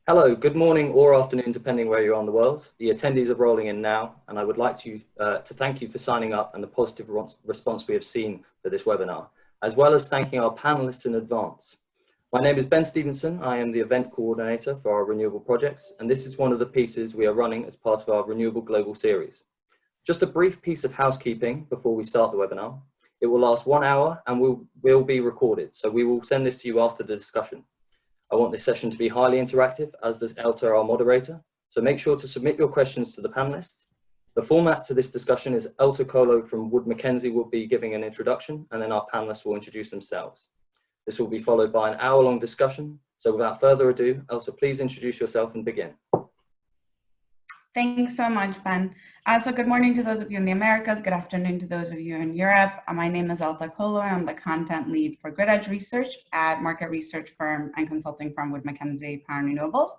Hello, good morning or afternoon, depending where you are in the world. The attendees are rolling in now, and I would like to thank you for signing up and the positive response we have seen for this webinar, as well as thanking our panelists in advance. My name is Ben Stevenson. I am the event coordinator for our renewable projects, and this is one of the pieces we are running as part of our Renewable Global series. Just a brief piece of housekeeping before we start the webinar. It will last 1 hour and will be recorded, so we will send this to you after the discussion. I want this session to be highly interactive, as does Elta, our moderator, so make sure to submit your questions to the panelists. The format to this discussion is Elta Colo from Wood Mackenzie will be giving an introduction, and then our panelists will introduce themselves. This will be followed by an hour-long discussion, so without further ado, Elta, please introduce yourself and begin. Thanks so much, Ben. So good morning to those of you in the Americas. Good afternoon to those of you in Europe. My name is Elta Colo, and I'm the content lead for Grid Edge Research at market research firm and consulting firm Wood Mackenzie Power and Renewables.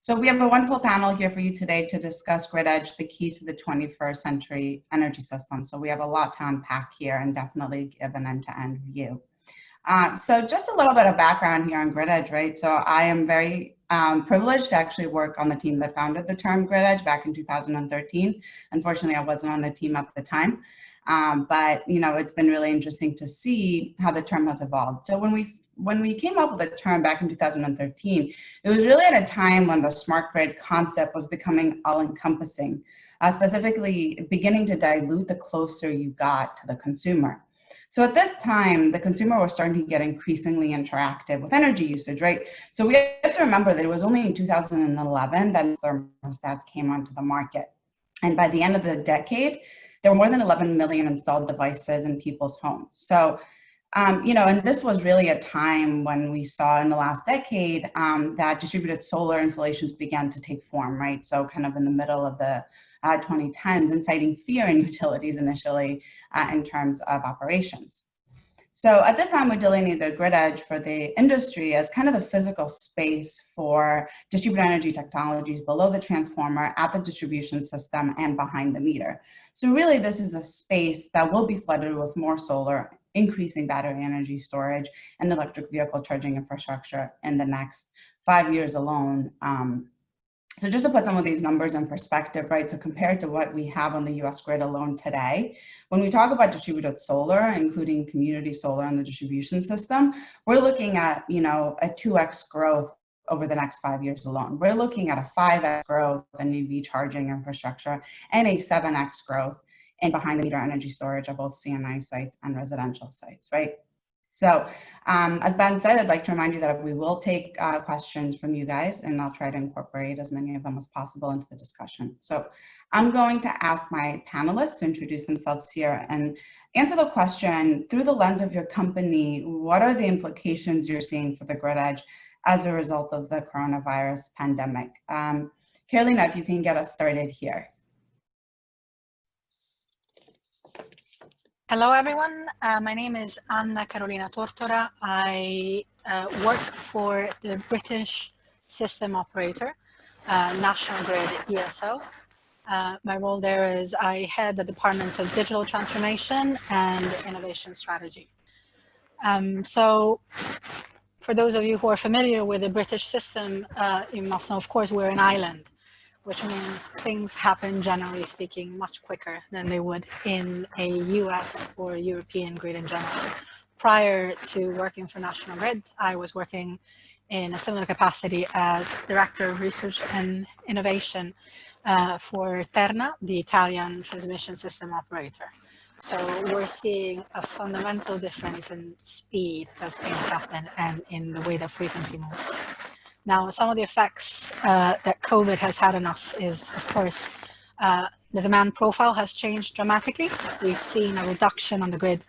So we have a wonderful panel here for you today to discuss Grid Edge, the keys to the 21st century energy system. So we have a lot to unpack here and definitely give an end-to-end view. So just a little bit of background here on Grid Edge, right? So I am very privileged to actually work on the team that founded the term Grid Edge back in 2013. Unfortunately, I wasn't on the team at the time, but you know, it's been really interesting to see how the term has evolved. So when we came up with the term back in 2013, it was really at a time when the smart grid concept was becoming all-encompassing, specifically beginning to dilute the closer you got to the consumer. So at this time, the consumer was starting to get increasingly interactive with energy usage, right? So we have to remember that it was only in 2011 that thermostats came onto the market. And by the end of the decade, there were more than 11 million installed devices in people's homes. So, you know, and this was really a time when we saw in the last decade that distributed solar installations began to take form, right? So kind of in the middle of the 2010s, inciting fear in utilities initially in terms of operations. So at this time, we delineated Grid Edge for the industry as kind of the physical space for distributed energy technologies below the transformer, at the distribution system, and behind the meter. So really, this is a space that will be flooded with more solar, increasing battery energy storage, and electric vehicle charging infrastructure in the next 5 years alone. So just to put some of these numbers in perspective, right? So compared to what we have on the US grid alone today, when we talk about distributed solar, including community solar in the distribution system, we're looking at, you know, a 2x growth over the next 5 years alone. We're looking at a 5x growth in EV charging infrastructure and a 7x growth in behind the meter energy storage of both C&I sites and residential sites, right? So as Ben said, I'd like to remind you that we will take questions from you guys, and I'll try to incorporate as many of them as possible into the discussion. So I'm going to ask my panelists to introduce themselves here and answer the question through the lens of your company. What are the implications you're seeing for the Grid Edge as a result of the coronavirus pandemic? Carolina, if you can get us started here. Hello, everyone. My name is Anna Carolina Tortora. I work for the British system operator, National Grid ESO. My role there is I head the departments of digital transformation and innovation strategy. So for those of you who are familiar with the British system, you must know, of course, we're an island, which means things happen, generally speaking, much quicker than they would in a US or European grid in general. Prior to working for National Grid, I was working in a similar capacity as Director of Research and Innovation for Terna, the Italian transmission system operator. So we're seeing a fundamental difference in speed as things happen and in the way that frequency moves. Now, some of the effects that COVID has had on us is, of course, the demand profile has changed dramatically. We've seen a reduction on the grid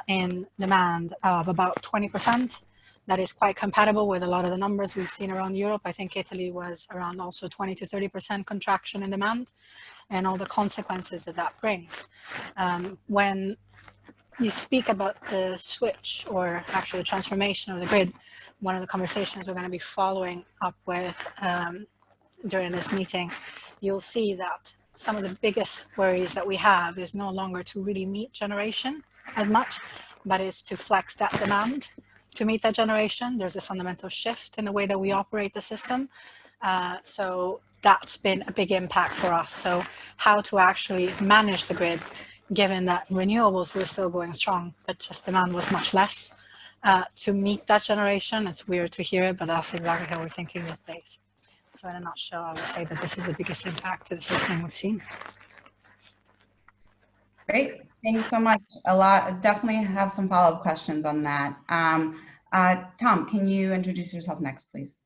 in demand of about 20%. That is quite compatible with a lot of the numbers we've seen around Europe. I think Italy was around also 20 to 30% contraction in demand, and all the consequences that that brings. When you speak about the switch, or actually the transformation of the grid, one of the conversations we're going to be following up with during this meeting, you'll see that some of the biggest worries that we have is no longer to really meet generation as much, but is to flex that demand to meet that generation. There's a fundamental shift in the way that we operate the system. So that's been a big impact for us. So how to actually manage the grid, given that renewables were still going strong, but just demand was much less. To meet that generation, it's weird to hear it, but that's exactly how we're thinking these days. So in a nutshell, I would say that this is the biggest impact to the system we've seen. Great, thank you so much. Definitely have some follow-up questions on that. Tom, can you introduce yourself next, please?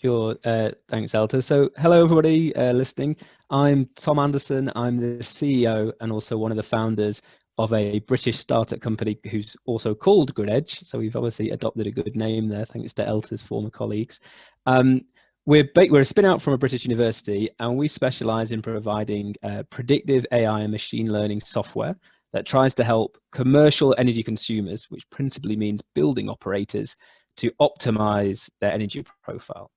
Sure, thanks, Elta. So hello, everybody listening. I'm Tom Anderson. I'm the CEO and also one of the founders of a British startup company who's also called GridEdge. So we've obviously adopted a good name there, thanks to Elta's former colleagues. We're a spin out from a British university, and we specialize in providing predictive AI and machine learning software that tries to help commercial energy consumers, which principally means building operators, to optimize their energy profile.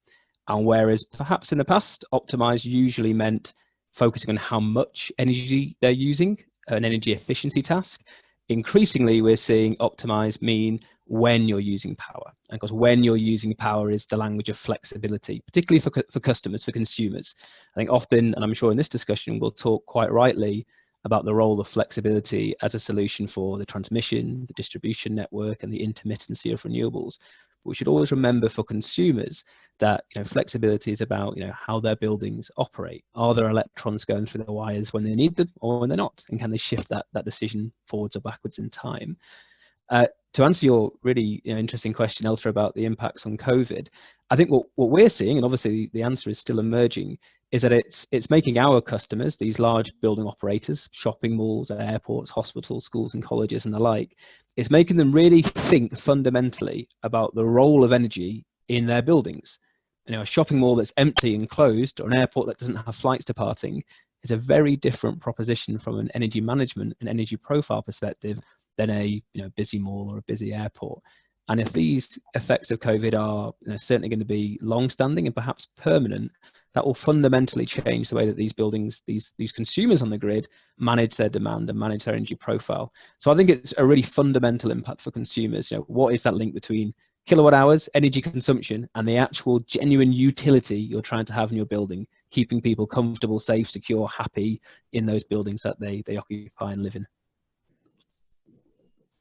And whereas perhaps in the past, optimize usually meant focusing on how much energy they're using, an energy efficiency task, increasingly we're seeing optimize mean when you're using power. And of course, when you're using power is the language of flexibility, particularly for customers, for consumers. I think often, and I'm sure in this discussion, we'll talk quite rightly about the role of flexibility as a solution for the transmission, the distribution network, and the intermittency of renewables. But we should always remember for consumers that flexibility is about how their buildings operate. Are there electrons going through the wires when they need them or when they're not? And can they shift that decision forwards or backwards in time? To answer your really interesting question, Elsa, about the impacts on COVID, I think what we're seeing, and obviously the answer is still emerging, is that it's making our customers, these large building operators, shopping malls, airports, hospitals, schools and colleges and the like, it's making them really think fundamentally about the role of energy in their buildings. A shopping mall that's empty and closed, or an airport that doesn't have flights departing, is a very different proposition from an energy management and energy profile perspective than a busy mall or a busy airport. And if these effects of COVID are certainly going to be long-standing and perhaps permanent, that will fundamentally change the way that these buildings, these consumers on the grid, manage their demand and manage their energy profile. So I think it's a really fundamental impact for consumers. What is that link between kilowatt hours, energy consumption, and the actual genuine utility you're trying to have in your building, keeping people comfortable, safe, secure, happy in those buildings that they occupy and live in.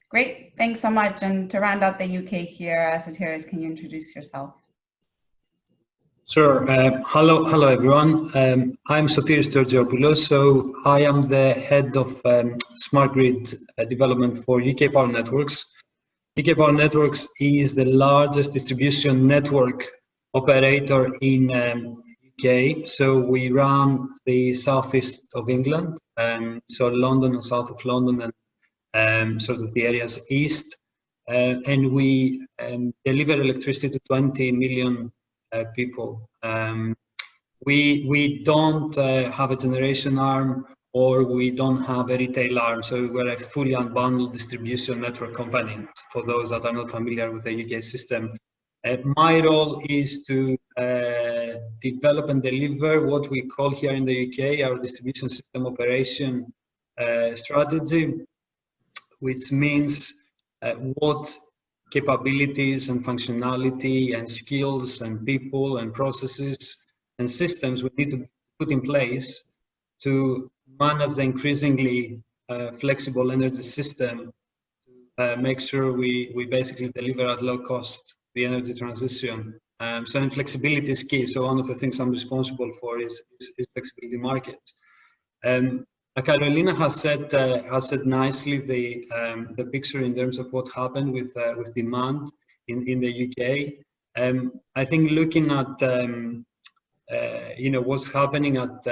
Great, thanks so much. And to round out the UK here, Sotiris, can you introduce yourself? Sure. Hello everyone. I'm Sophia Sturgeon. So I am the head of smart grid development for UK Power Networks. UK Power Networks is the largest distribution network operator in UK. So we run the southeast of England, so London and south of London, and sort of the areas east, and we deliver electricity to 20 million people. We don't have a generation arm, or we don't have a retail arm, so we're a fully unbundled distribution network company, for those that are not familiar with the UK system. My role is to develop and deliver what we call here in the UK our distribution system operation strategy, which means what capabilities and functionality and skills and people and processes and systems we need to put in place to manage the increasingly flexible energy system, make sure we basically deliver at low cost the energy transition. So flexibility is key. So one of the things I'm responsible for is flexibility markets. Carolina has said nicely the picture in terms of what happened with demand in the UK. I think looking at what's happening at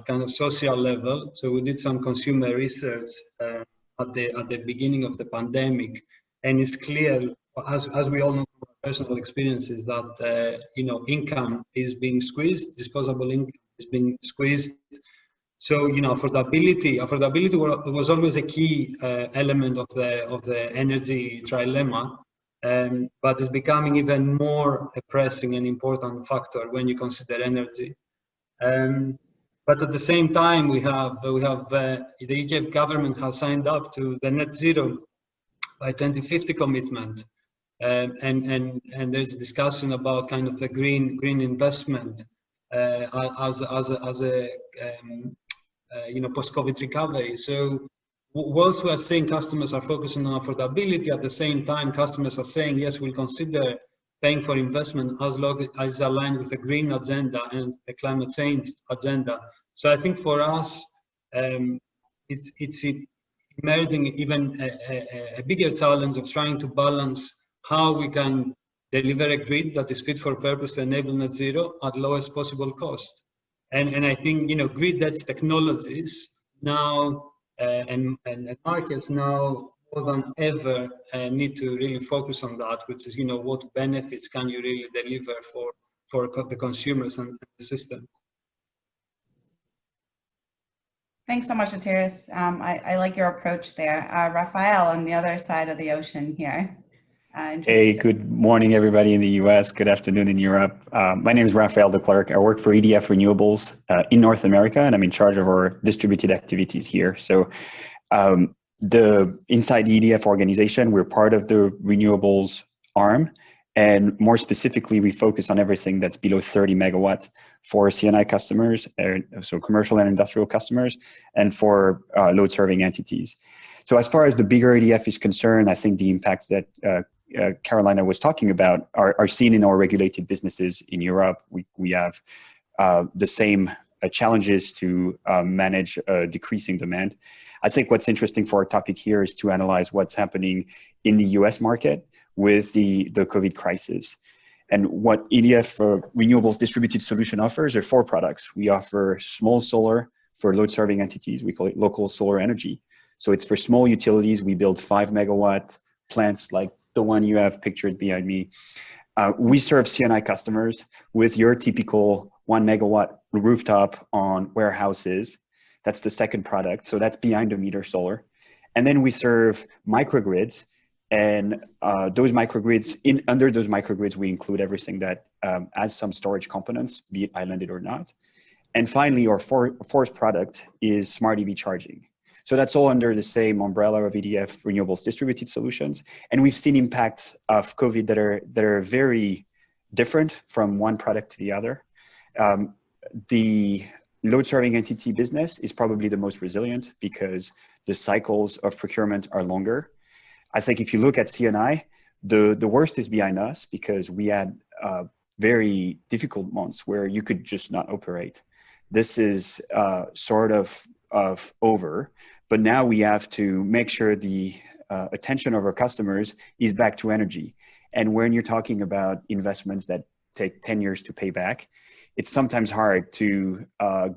kind of social level. So we did some consumer research at the beginning of the pandemic, and it's clear, as we all know from our personal experiences, that income is being squeezed, disposable income is being squeezed. So affordability was always a key element of the energy trilemma, but it's becoming even more a pressing and important factor when you consider energy. But at the same time, we have the UK government has signed up to the net zero by 2050 commitment, and there's a discussion about kind of the green investment as a post-COVID recovery. So whilst we are saying customers are focusing on affordability, at the same time customers are saying yes, we'll consider paying for investment as long as it's aligned with the green agenda and the climate change agenda. So I think for us, it's emerging even a bigger challenge of trying to balance how we can deliver a grid that is fit for purpose to enable net zero at lowest possible cost. And I think, grid edge technologies now and markets now more than ever need to really focus on that, which is, what benefits can you really deliver for the consumers and the system. Thanks so much, Atiris. I like your approach there. Rafael, on the other side of the ocean here. Hey, good morning, everybody in the US. Good afternoon in Europe. My name is Rafael de Klerk. I work for EDF Renewables in North America, and I'm in charge of our distributed activities here. So inside the EDF organization, we're part of the renewables arm. And more specifically, we focus on everything that's below 30 megawatts for C&I customers, so commercial and industrial customers, and for load serving entities. So as far as the bigger EDF is concerned, I think the impacts that Carolina was talking about are seen in our regulated businesses in Europe. We have the same challenges to manage decreasing demand. I think what's interesting for our topic here is to analyze what's happening in the US market with the COVID crisis. And what EDF Renewables Distributed Solution offers are 4 products. We offer small solar for load serving entities. We call it local solar energy. So it's for small utilities. We build 5 megawatt plants like the one you have pictured behind me. We serve C&I customers with your typical 1 megawatt rooftop on warehouses. That's the second product. So that's behind the meter solar. And then we serve microgrids. And those microgrids, under those microgrids, we include everything that has some storage components, be it islanded or not. And finally, our fourth product is smart EV charging. So that's all under the same umbrella of EDF Renewables Distributed Solutions. And we've seen impacts of COVID that are very different from one product to the other. The load serving entity business is probably the most resilient because the cycles of procurement are longer. I think if you look at C&I, the worst is behind us because we had very difficult months where you could just not operate. This is sort of over, but now we have to make sure the attention of our customers is back to energy. And when you're talking about investments that take 10 years to pay back, it's sometimes hard to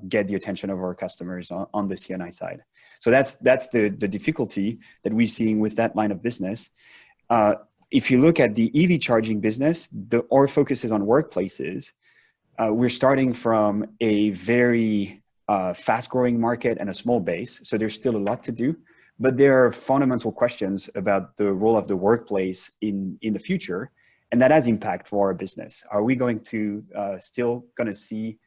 get the attention of our customers on the C&I side. So that's the difficulty that we're seeing with that line of business. If you look at the EV charging business, our focus is on workplaces. We're starting from a very fast-growing market and a small base, so there's still a lot to do. But there are fundamental questions about the role of the workplace in the future, and that has impact for our business. Are we going to still going to see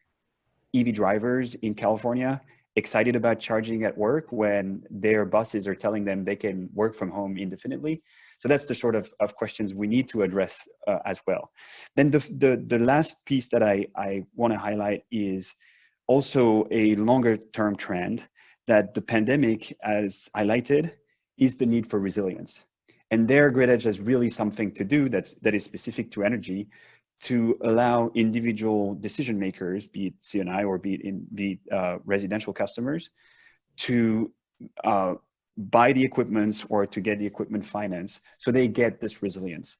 EV drivers in California excited about charging at work when their bosses are telling them they can work from home indefinitely? So that's the sort of questions we need to address as well. Then the last piece that I want to highlight is also a longer term trend that the pandemic has highlighted is the need for resilience. And there, Grid Edge has really something to do that is specific to energy to allow individual decision makers, be it C&I or be it residential customers, to buy the equipment or to get the equipment financed so they get this resilience.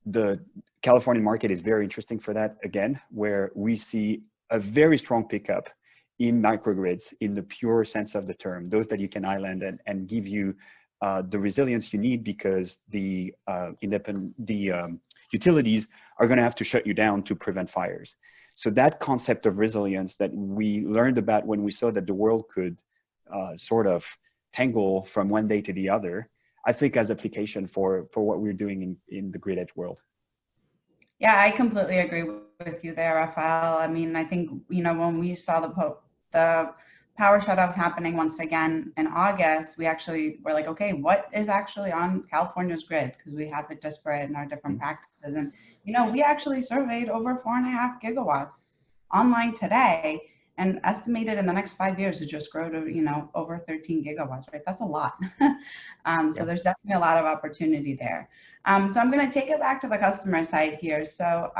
The California market is very interesting for that, again, where we see a very strong pickup in microgrids in the pure sense of the term, those that you can island and give you the resilience you need because the utilities are going to have to shut you down to prevent fires. So that concept of resilience that we learned about when we saw that the world could sort of tangle from one day to the other, I think has application for what we're doing in the Grid Edge world. Yeah, I completely agree with you there, Rafael. I mean, I think, when we saw the power shutoffs happening once again in August, we actually were like, okay, what is actually on California's grid? Because we have it disparate in our different practices. And, you know, we actually surveyed over 4.5 gigawatts online today, and estimated in the next 5 years to just grow to, you know, over 13 gigawatts, right? That's a lot. So there's definitely a lot of opportunity there. So I'm going to take it back to the customer side here. So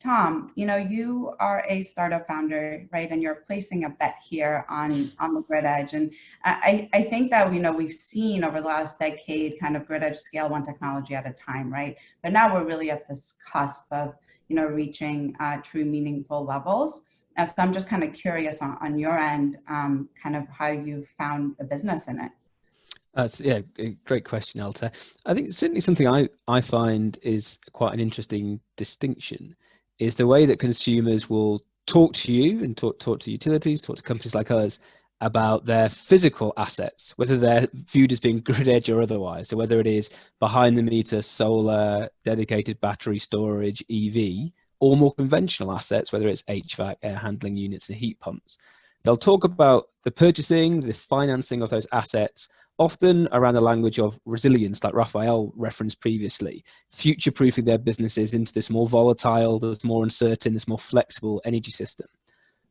Tom, you know, you are a startup founder, right? And you're placing a bet here on the grid edge. And I think that, you know, we've seen over the last decade kind of grid edge scale one technology at a time, right? But now we're really at this cusp of, you know, reaching true meaningful levels. So I'm just kind of curious on your end, kind of how you found the business in it. Yeah, a great question, Alta. I think certainly something I find is quite an interesting distinction is the way that consumers will talk to you and talk to utilities, talk to companies like us about their physical assets, whether they're viewed as being grid edge or otherwise. So whether it is behind the meter, solar, dedicated battery storage, EV, or more conventional assets, whether it's HVAC, air handling units, and heat pumps. They'll talk about the purchasing, the financing of those assets, often around the language of resilience, like Raphael referenced previously, future-proofing their businesses into this more volatile, this more uncertain, this more flexible energy system.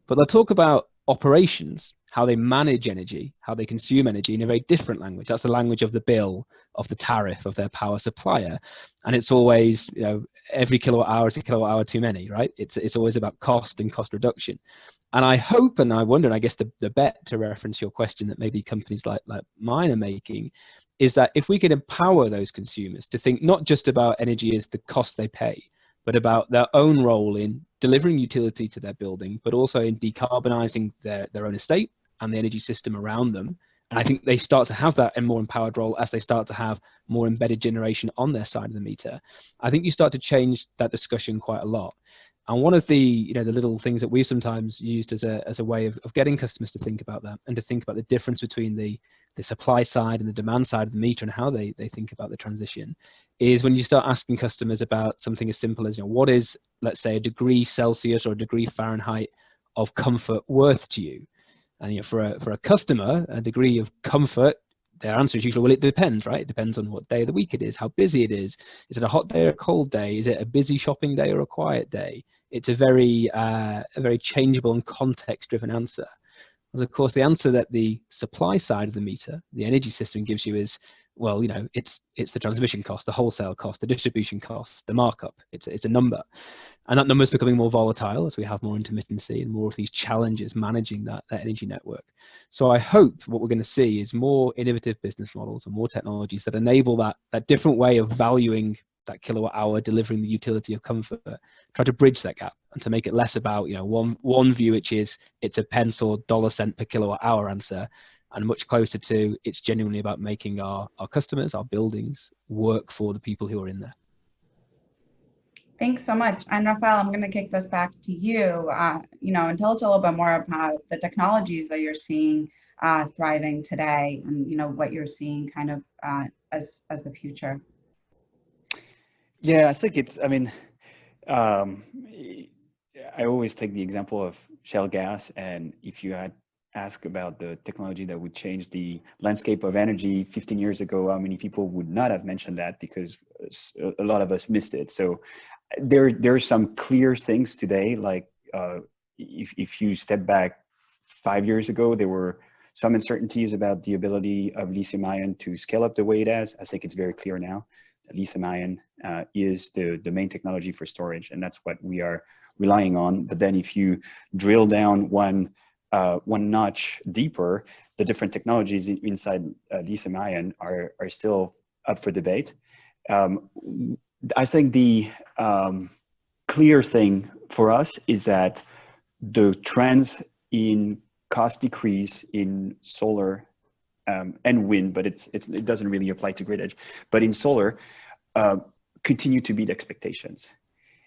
But they'll talk about operations, how they manage energy, how they consume energy in a very different language. That's the language of the bill, of the tariff, of their power supplier. And it's always, you know, every kilowatt hour is a kilowatt hour too many, right? It's always about cost and cost reduction. And I hope, and I wonder, and I guess the bet, to reference your question that maybe companies like mine are making, is that if we can empower those consumers to think not just about energy as the cost they pay, but about their own role in delivering utility to their building, but also in decarbonizing their own estate and the energy system around them. And I think they start to have that and more empowered role as they start to have more embedded generation on their side of the meter. I think you start to change that discussion quite a lot. And one of the, you know, the little things that we've sometimes used as a way of getting customers to think about that and to think about the difference between the supply side and the demand side of the meter and how they think about the transition is when you start asking customers about something as simple as, you know, what is, let's say, a degree Celsius or a degree Fahrenheit of comfort worth to you? And, you know, for a customer, a degree of comfort, their answer is usually, well, it depends, right? It depends on what day of the week it is, how busy it is. Is it a hot day or a cold day? Is it a busy shopping day or a quiet day? It's a very changeable and context-driven answer. Because of course, the answer that the supply side of the meter, the energy system, gives you is, well, you know, it's the transmission cost, the wholesale cost, the distribution cost, the markup. It's a number. And that number is becoming more volatile as we have more intermittency and more of these challenges managing that energy network. So I hope what we're going to see is more innovative business models and more technologies that enable that different way of valuing that kilowatt hour, delivering the utility of comfort, try to bridge that gap and to make it less about, you know, one view, which is it's a pence or dollar cent per kilowatt hour answer, and much closer to it's genuinely about making our customers, our buildings work for the people who are in there. Thanks so much. And Raphael, I'm going to kick this back to you, you know, and tell us a little bit more about the technologies that you're seeing thriving today and, you know, what you're seeing kind of as the future. Yeah, I think it's, I mean, I always take the example of shale gas, and if you had asked about the technology that would change the landscape of energy 15 years ago, how many people would not have mentioned that, because a lot of us missed it. So there are some clear things today, like if you step back 5 years ago, there were some uncertainties about the ability of lithium ion to scale up the way it has. I think it's very clear now that lithium ion is the main technology for storage, and that's what we are relying on. But then if you drill down one notch deeper, the different technologies inside lithium ion are still up for debate. I think the clear thing for us is that the trends in cost decrease in solar and wind, but it doesn't really apply to grid edge, but in solar continue to beat expectations,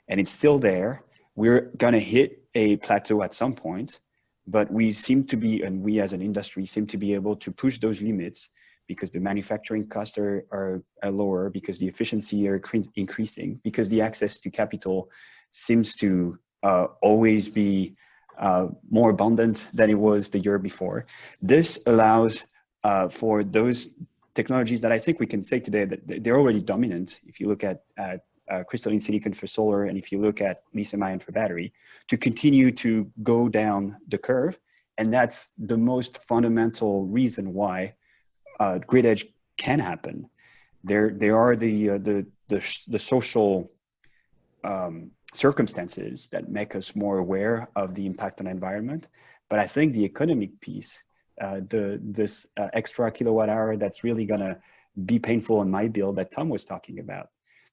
and it's still there. We're gonna hit a plateau at some point, but we seem to be, and we as an industry seem to be able to push those limits because the manufacturing costs are lower, because the efficiency are increasing, because the access to capital seems to always be more abundant than it was the year before. This allows for those technologies that I think we can say today that they're already dominant. If you look at crystalline silicon for solar, and if you look at lithium ion for battery, to continue to go down the curve. And that's the most fundamental reason why grid edge can happen. There are the social circumstances that make us more aware of the impact on the environment. But I think the economic piece, this extra kilowatt hour that's really gonna be painful in my bill that Tom was talking about.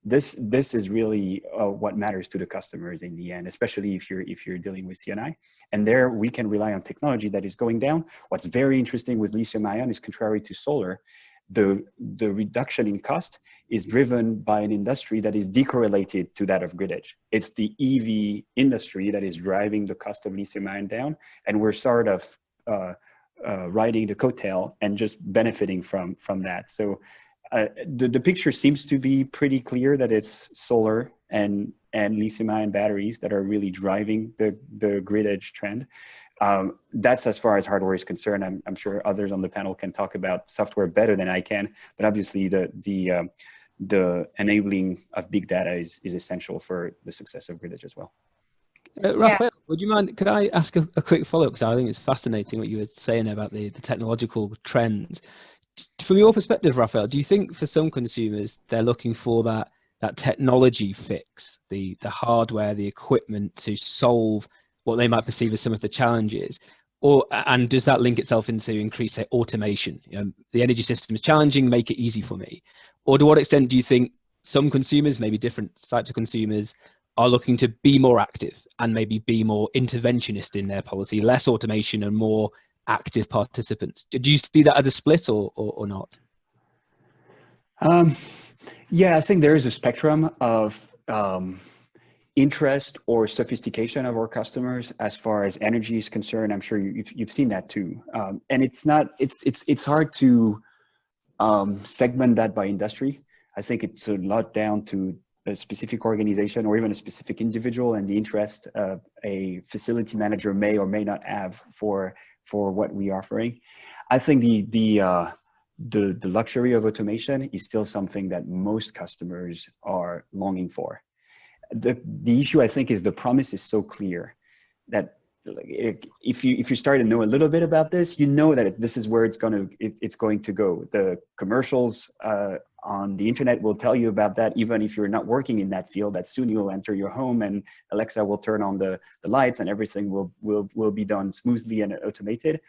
This is really what matters to the customers in the end, especially if you're dealing with C&I. And there we can rely on technology that is going down. What's very interesting with lithium ion is, contrary to solar, the reduction in cost is driven by an industry that is decorrelated to that of grid edge. It's the EV industry that is driving the cost of lithium ion down, and we're sort of riding the coattail and just benefiting from that. So the picture seems to be pretty clear that it's solar and lithium ion batteries that are really driving the grid edge trend. That's as far as hardware is concerned. I'm sure others on the panel can talk about software better than I can, but obviously the enabling of big data is essential for the success of grid edge as well. Raphael, would you mind, could I ask a quick follow-up? Because I think it's fascinating what you were saying about the technological trends. From your perspective, Raphael, do you think for some consumers, they're looking for that technology fix, the hardware, the equipment to solve what they might perceive as some of the challenges? And does that link itself into increased, say, automation? You know, the energy system is challenging, make it easy for me. Or to what extent do you think some consumers, maybe different types of consumers, are looking to be more active and maybe be more interventionist in their policy, less automation and more active participants? Do you see that as a split or not? Yeah, I think there is a spectrum of interest or sophistication of our customers as far as energy is concerned. I'm sure you've seen that too. And it's hard to segment that by industry. I think it's a lot down to a specific organization or even a specific individual and the interest a facility manager may or may not have for what we're offering. I think the luxury of automation is still something that most customers are longing for. The issue, I think, is the promise is so clear that if you start to know a little bit about this, you know that this is where it's going to go. The commercials on the internet will tell you about that, even if you're not working in that field, that soon you'll enter your home and Alexa will turn on the lights and everything will be done smoothly and automated.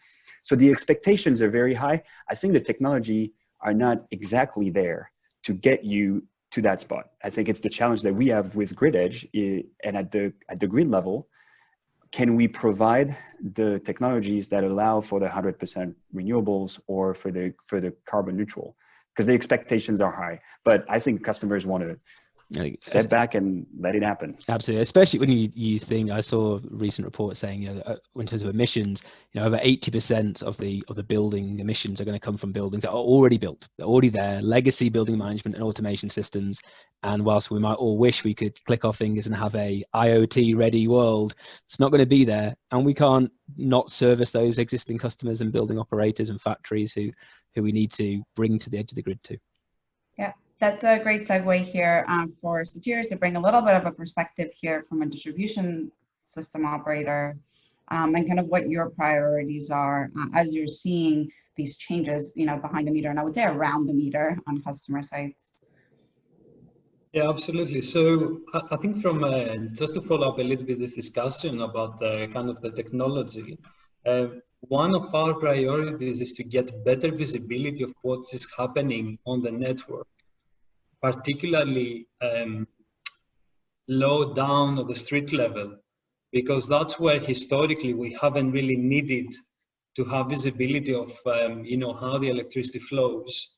So the expectations are very high. I think the technology are not exactly there to get you to that spot. I think it's the challenge that we have with grid edge, and at the grid level, can we provide the technologies that allow for the 100% renewables or for the carbon neutral? Because the expectations are high, but I think customers want to step back and let it happen. Absolutely, especially when you think, I saw a recent report saying, you know, in terms of emissions, you know, over 80% of the building emissions are going to come from buildings that are already built, they're already there, legacy building management and automation systems. And whilst we might all wish we could click our fingers and have a IoT ready world, it's not going to be there, and we can't not service those existing customers and building operators and factories who we need to bring to the edge of the grid too. Yeah. That's a great segue here for Sotiris to bring a little bit of a perspective here from a distribution system operator and kind of what your priorities are as you're seeing these changes, you know, behind the meter, and I would say around the meter on customer sites. Yeah, absolutely. So I think from just to follow up a little bit this discussion about kind of the technology, one of our priorities is to get better visibility of what is happening on the network, particularly low down at the street level, because that's where historically we haven't really needed to have visibility of you know, how the electricity flows.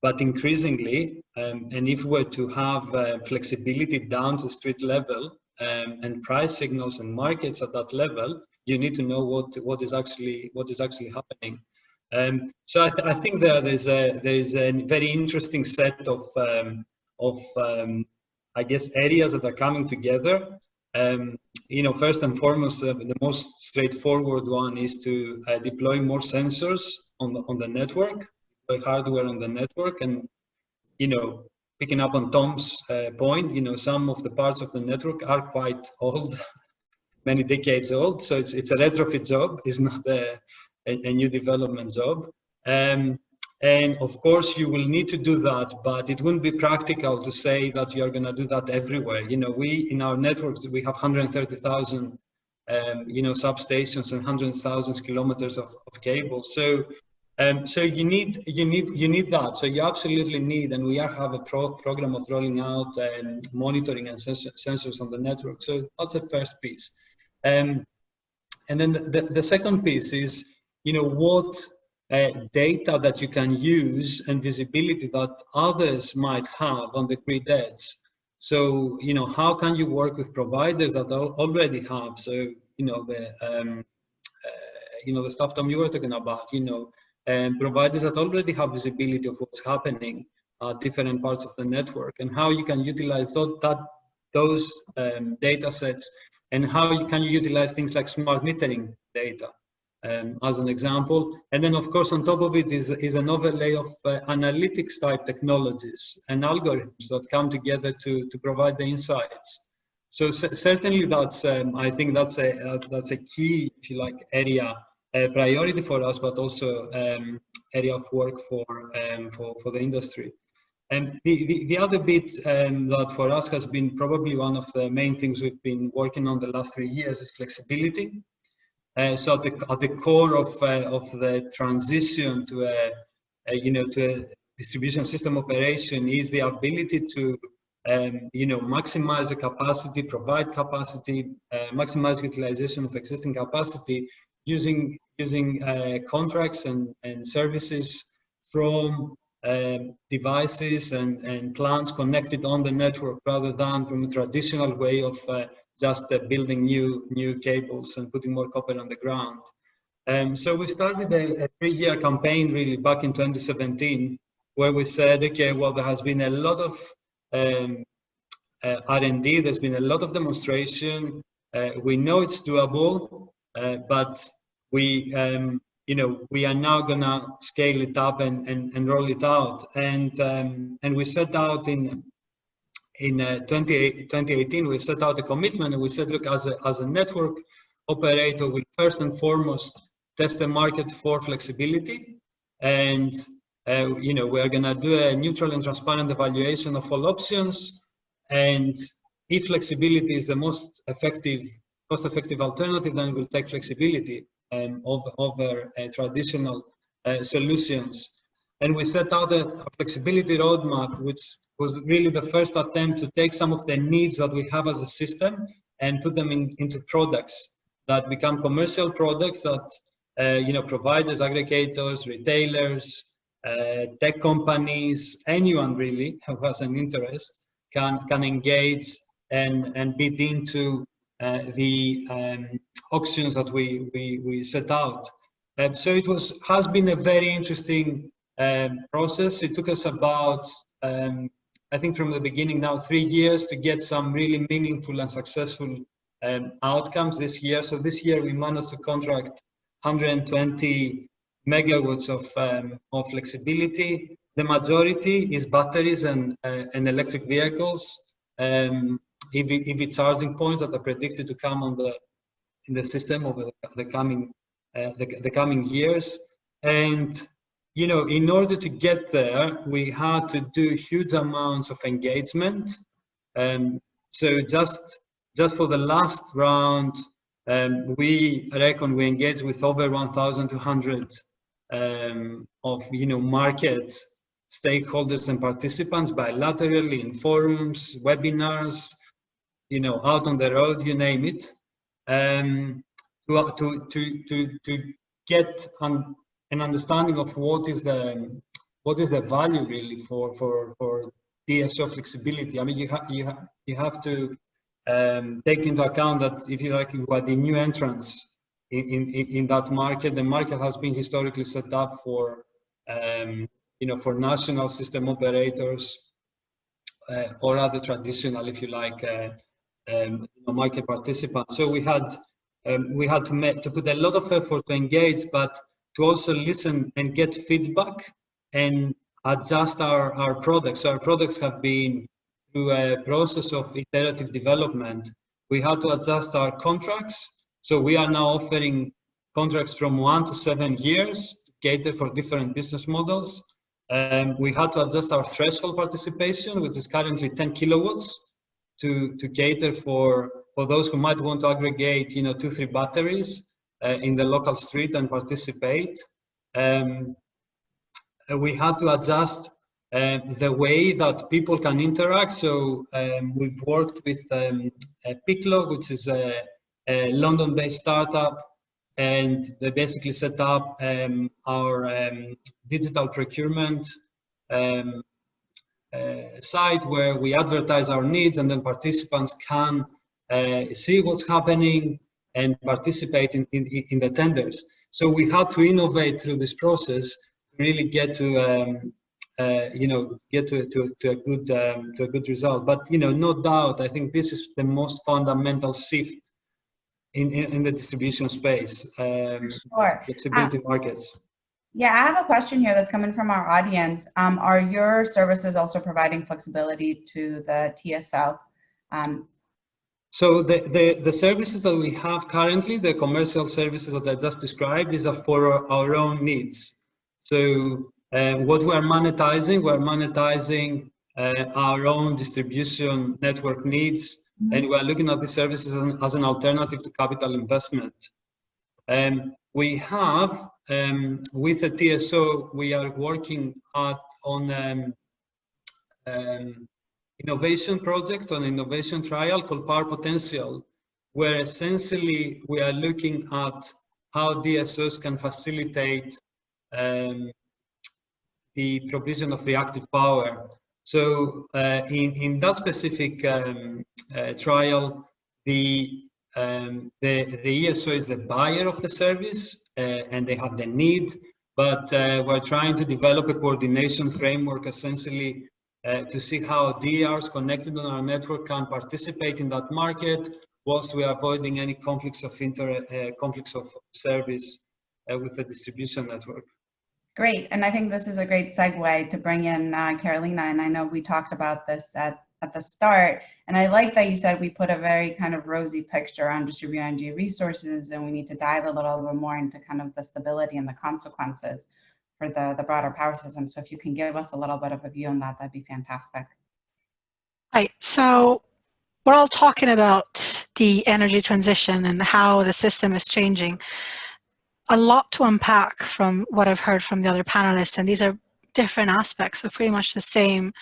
But increasingly, and if we're to have flexibility down to street level and price signals and markets at that level, you need to know what is actually happening. So I think there's a very interesting set of I guess areas that are coming together First and foremost, the most straightforward one is to deploy more sensors on the network, deploy hardware on the network, and picking up on Tom's point, some of the parts of the network are quite old, many decades old. So it's a retrofit job. It's not a new development job. And of course, you will need to do that, but it wouldn't be practical to say that you are going to do that everywhere. We in our networks, we have 130,000, substations and hundreds of thousands of kilometers of cable. So you need that. So you absolutely need, and we have a program of rolling out monitoring and sensors on the network. So that's the first piece. And then the second piece is, what data that you can use and visibility that others might have on the grid edge. So, how can you work with providers that already have? So, the stuff Tom you were talking about, providers that already have visibility of what's happening at different parts of the network, and how you can utilize those data sets, and how can you utilize things like smart metering data. As an example, and then of course on top of it is an overlay of analytics type technologies and algorithms that come together to provide the insights. So certainly that's I think that's a key, if you like, area priority for us, but also area of work for the industry. And the other bit that for us has been probably one of the main things we've been working on the last 3 years is flexibility. So at the core of the transition to a distribution system operation is the ability to maximize the capacity, provide capacity, maximize utilization of existing capacity using contracts and services from devices and plants connected on the network, rather than from a traditional way of just building new cables and putting more copper on the ground. So we started a 3-year campaign really back in 2017, where we said, okay, well, there has been a lot of R&D, there's been a lot of demonstration. We know it's doable, but we are now gonna scale it up and roll it out. And we set out in 2018, we set out a commitment, and we said, look, as a network operator, we first and foremost test the market for flexibility, and we're going to do a neutral and transparent evaluation of all options, and if flexibility is the most cost-effective alternative, then we'll take flexibility over traditional solutions. And we set out a flexibility roadmap, which was really the first attempt to take some of the needs that we have as a system and put them into products that become commercial products that providers, aggregators, retailers, tech companies, anyone really who has an interest can engage and bid into the auctions that we set out. So it has been a very interesting process. It took us about I think from the beginning now 3 years to get some really meaningful and successful outcomes this year. So this year we managed to contract 120 megawatts of flexibility. The majority is batteries and electric vehicles, EV charging points that are predicted to come in the system over the coming years. And in order to get there, we had to do huge amounts of engagement. So just for the last round, we reckon we engaged with over 1,200 of market stakeholders and participants bilaterally in forums, webinars, out on the road, you name it, to get an understanding of what is the value really for DSO flexibility. I mean, you have to take into account that if you are the new entrants in that market, the market has been historically set up for national system operators or other traditional, if you like, market participants. So we had to put a lot of effort to engage, but to also listen and get feedback and adjust our products. So our products have been through a process of iterative development. We had to adjust our contracts. So we are now offering contracts from 1 to 7 years to cater for different business models. We had to adjust our threshold participation, which is currently 10 kilowatts, to cater for those who might want to aggregate, 2-3 batteries in the local street and participate. We had to adjust the way that people can interact. So we've worked with Picklog, which is a London-based startup, and they basically set up our digital procurement site where we advertise our needs, and then participants can see what's happening and participate in the tenders. So we had to innovate through this process to really get to a good result. But no doubt, I think this is the most fundamental shift in the distribution space. Sure. Flexibility markets. Yeah, I have a question here that's coming from our audience. Are your services also providing flexibility to the TSO? So the services that we have currently, the commercial services that I just described, these are for our own needs. So what we're monetizing our own distribution network needs, and we're looking at these services as an alternative to capital investment. We have, with the TSO, we are working on innovation project, on innovation trial called Power Potential, where essentially we are looking at how DSOs can facilitate the provision of reactive power. So in that specific trial, the ESO is the buyer of the service, and they have the need, but we're trying to develop a coordination framework essentially to see how DRs connected on our network can participate in that market, whilst we are avoiding any conflicts of service with the distribution network. Great, and I think this is a great segue to bring in Carolina, and I know we talked about this at the start, and I like that you said we put a very kind of rosy picture on distributed energy resources, and we need to dive a little bit more into kind of the stability and the consequences for the broader power system. So if you can give us a little bit of a view on that, that'd be fantastic. Right, so we're all talking about the energy transition and how the system is changing. A lot to unpack from what I've heard from the other panelists, and these are different aspects of pretty much the same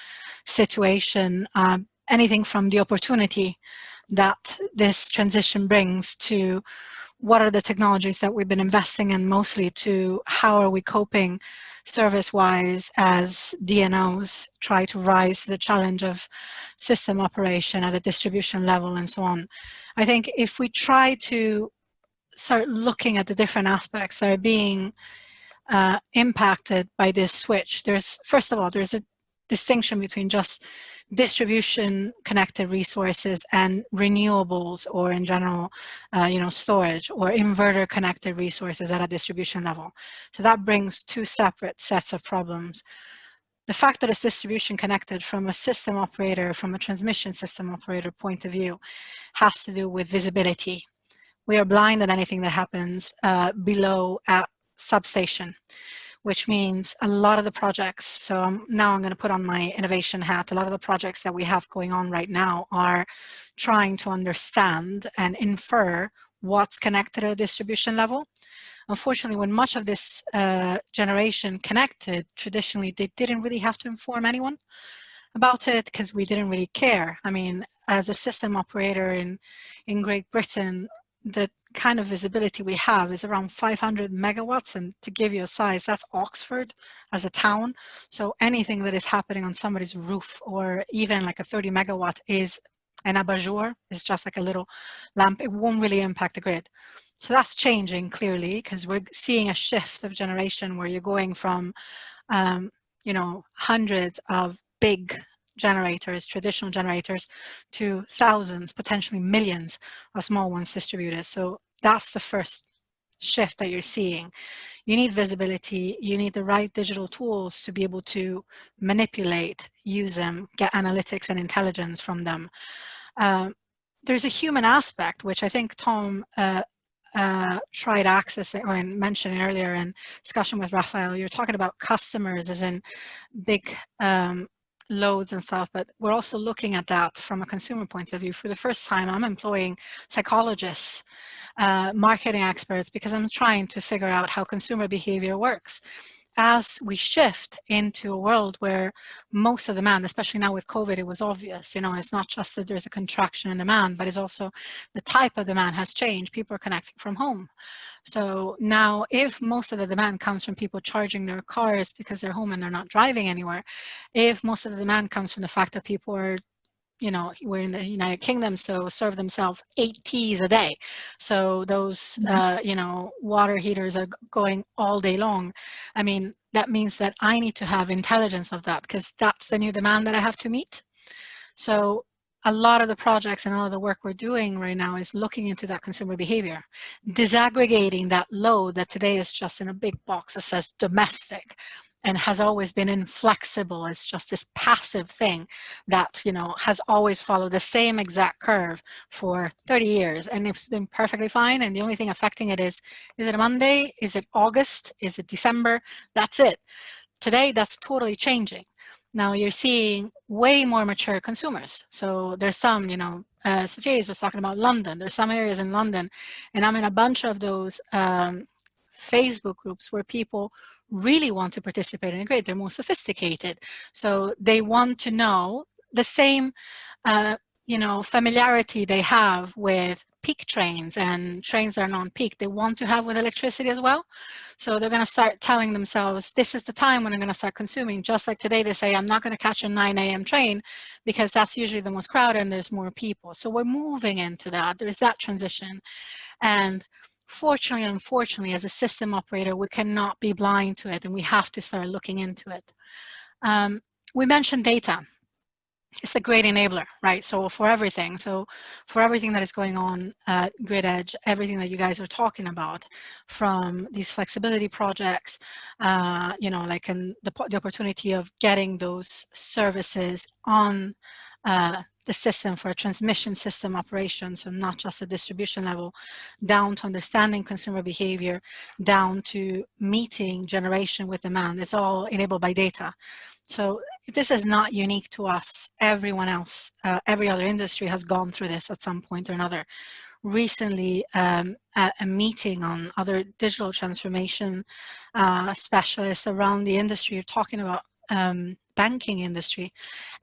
situation. Anything from the opportunity that this transition brings to what are the technologies that we've been investing in mostly, to how are we coping service-wise as DNOs try to rise to the challenge of system operation at a distribution level and so on. I think if we try to start looking at the different aspects that are being impacted by this switch, first of all, there's a distinction between just distribution connected resources and renewables, or in general, storage or inverter connected resources at a distribution level. So that brings two separate sets of problems. The fact that it's distribution connected from a system operator, from a transmission system operator point of view, has to do with visibility. We are blind at anything that happens below at substation, which means a lot of the projects, so now I'm going to put on my innovation hat, a lot of the projects that we have going on right now are trying to understand and infer what's connected at a distribution level. Unfortunately, when much of this generation connected, traditionally, they didn't really have to inform anyone about it because we didn't really care. I mean, as a system operator in Great Britain, the kind of visibility we have is around 500 megawatts, and to give you a size, that's Oxford as a town. So anything that is happening on somebody's roof, or even like a 30 megawatt is an abajur, is just like a little lamp, it won't really impact the grid. So that's changing clearly, because we're seeing a shift of generation where you're going from hundreds of big generators, traditional generators, to thousands, potentially millions of small ones distributed. So that's the first shift that you're seeing. You need visibility, you need the right digital tools to be able to manipulate, use them, get analytics and intelligence from them. There's a human aspect, which I think Tom tried accessing or mentioning earlier in discussion with Raphael. You're talking about customers as in big loads and stuff, but we're also looking at that from a consumer point of view. For the first time, I'm employing psychologists, marketing experts, because I'm trying to figure out how consumer behavior works. As we shift into a world where most of the demand, especially now with COVID, it was obvious, it's not just that there's a contraction in demand, but it's also the type of demand has changed. People are connecting from home. So now if most of the demand comes from people charging their cars because they're home and they're not driving anywhere, if most of the demand comes from the fact that people are we're in the United Kingdom, so serve themselves 8 teas a day. So those, water heaters are going all day long. I mean, that means that I need to have intelligence of that, because that's the new demand that I have to meet. So a lot of the projects and all of the work we're doing right now is looking into that consumer behavior, disaggregating that load that today is just in a big box that says domestic, and has always been inflexible. It's just this passive thing that, has always followed the same exact curve for 30 years. And it's been perfectly fine. And the only thing affecting it is it a Monday? Is it August? Is it December? That's it. Today, that's totally changing. Now you're seeing way more mature consumers. So there's some, Sophia was talking about London. There's some areas in London, and I'm in a bunch of those Facebook groups where people really want to participate in a grid. They're more sophisticated. So they want to know the same, familiarity they have with peak trains and trains that are non-peak. They want to have with electricity as well. So they're going to start telling themselves, this is the time when I'm going to start consuming. Just like today, they say, I'm not going to catch a 9 a.m. train because that's usually the most crowded and there's more people. So we're moving into that. There's that transition. And fortunately, unfortunately, as a system operator, we cannot be blind to it, and we have to start looking into it. We mentioned data. It's a great enabler, right? So for everything that is going on at Grid Edge, everything that you guys are talking about, from these flexibility projects, like the opportunity of getting those services on the system for a transmission system operation, so not just a distribution level, down to understanding consumer behavior, down to meeting generation with demand. It's all enabled by data. So this is not unique to us. Everyone else, every other industry has gone through this at some point or another. Recently, at a meeting on other digital transformation specialists around the industry are talking about banking industry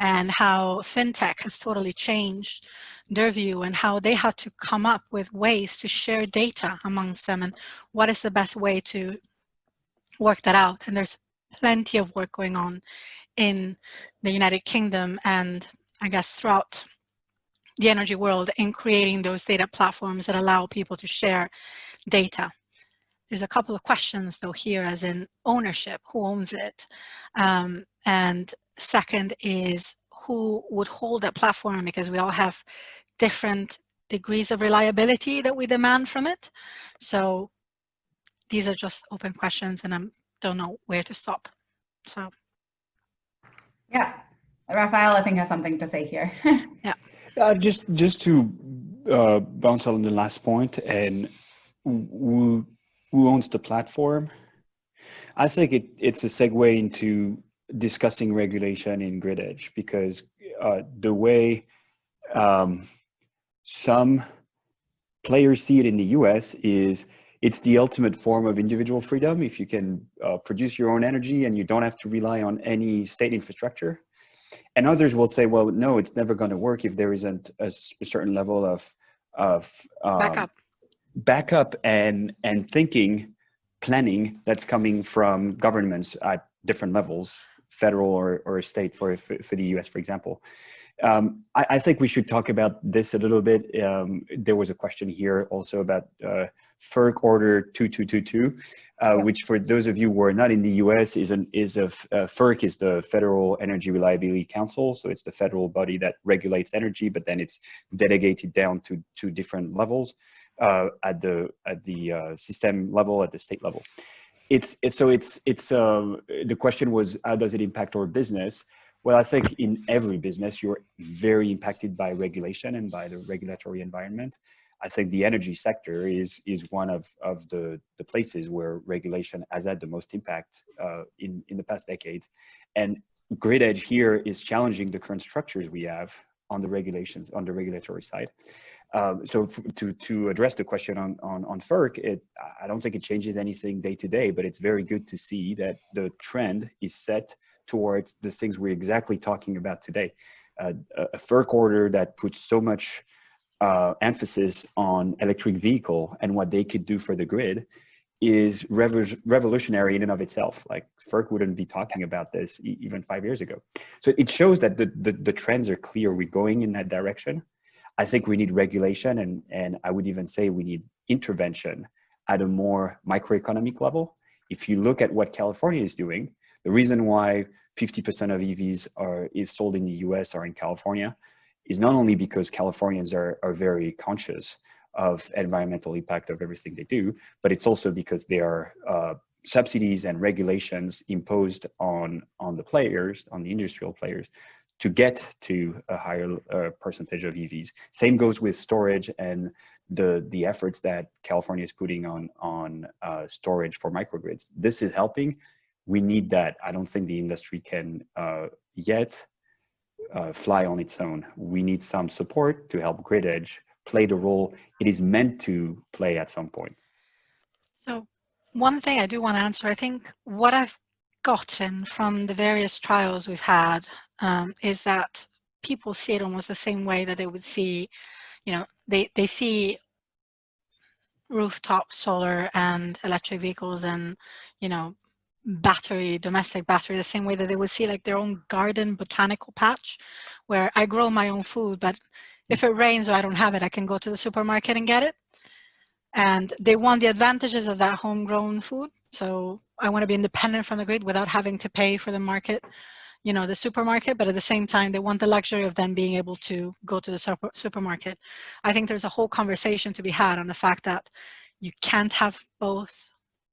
and how fintech has totally changed their view, and how they had to come up with ways to share data amongst them, and what is the best way to work that out. And there's plenty of work going on in the United Kingdom and I guess throughout the energy world in creating those data platforms that allow people to share data. There's a couple of questions though here, as in ownership, who owns it? And second is, who would hold that platform, because we all have different degrees of reliability that we demand from it. So these are just open questions, and I don't know where to stop. So. Yeah, Raphael, I think has something to say here. Yeah. Just to bounce on the last point, and who owns the platform? I think it's a segue into discussing regulation in Grid Edge, because the way some players see it in the US is it's the ultimate form of individual freedom. If you can produce your own energy and you don't have to rely on any state infrastructure. And others will say, well, no, it's never going to work if there isn't a certain level of backup and planning that's coming from governments at different levels, federal or state, for the US, for example. I think we should talk about this a little bit. There was a question here also about FERC Order 2222, which for those of you who are not in the US FERC is the Federal Energy Reliability Council. So it's the federal body that regulates energy, but then it's delegated down to different levels at the system level, at the state level. The question was, how does it impact our business? Well, I think in every business, you're very impacted by regulation and by the regulatory environment. I think the energy sector is one of the places where regulation has had the most impact in the past decades. And Grid Edge here is challenging the current structures we have on the regulations, on the regulatory side. So to address the question on FERC, I don't think it changes anything day to day, but it's very good to see that the trend is set towards the things we're exactly talking about today. A FERC order that puts so much emphasis on electric vehicle and what they could do for the grid is revolutionary in and of itself. Like FERC wouldn't be talking about this even 5 years ago. So it shows that the trends are clear. We're going in that direction. I think we need regulation, and I would even say we need intervention at a more microeconomic level. If you look at what California is doing, the reason why 50% of EVs is sold in the US or in California is not only because Californians are very conscious of environmental impact of everything they do, but it's also because there are subsidies and regulations imposed on the players, on the industrial players, to get to a higher percentage of EVs. Same goes with storage and the efforts that California is putting on storage for microgrids. This is helping. We need that. I don't think the industry can yet fly on its own. We need some support to help Grid Edge play the role it is meant to play at some point. So one thing I do want to answer, I think what I've gotten from the various trials we've had is that people see it almost the same way that they would see, they see rooftop solar and electric vehicles and, domestic battery, the same way that they would see like their own garden botanical patch where I grow my own food, but if it rains or I don't have it, I can go to the supermarket and get it. And they want the advantages of that homegrown food. So I want to be independent from the grid without having to pay for the market, the supermarket, but at the same time, they want the luxury of then being able to go to the supermarket. I think there's a whole conversation to be had on the fact that you can't have both.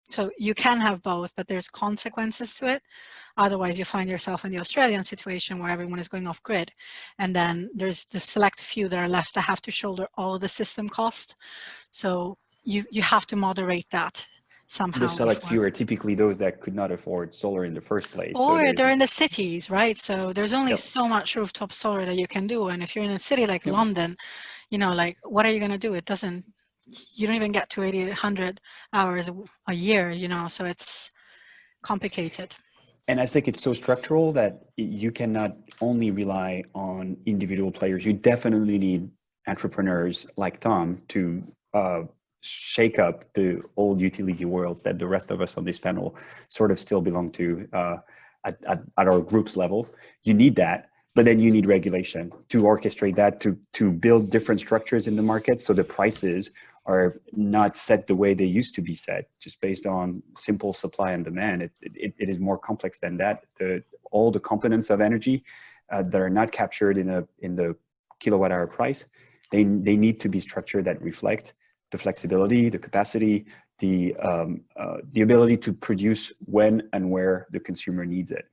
So you can have both, but there's consequences to it. Otherwise, you find yourself in the Australian situation where everyone is going off grid. And then there's the select few that are left that have to shoulder all of the system cost. So you have to moderate that somehow. The select few are typically those that could not afford solar in the first place. Or so they're in the cities, right? So there's only so much rooftop solar that you can do. And if you're in a city like London, like what are you going to do? You don't even get to 800 hours a year, so it's complicated. And I think it's so structural that you cannot only rely on individual players. You definitely need entrepreneurs like Tom to shake up the old utility worlds that the rest of us on this panel sort of still belong to at our group's level. You need that, but then you need regulation to orchestrate that, to build different structures in the market so the prices are not set the way they used to be set, just based on simple supply and demand. It is more complex than that. All the components of energy that are not captured in the kilowatt hour price, they need to be structured that reflect the flexibility, the capacity, the ability to produce when and where the consumer needs it.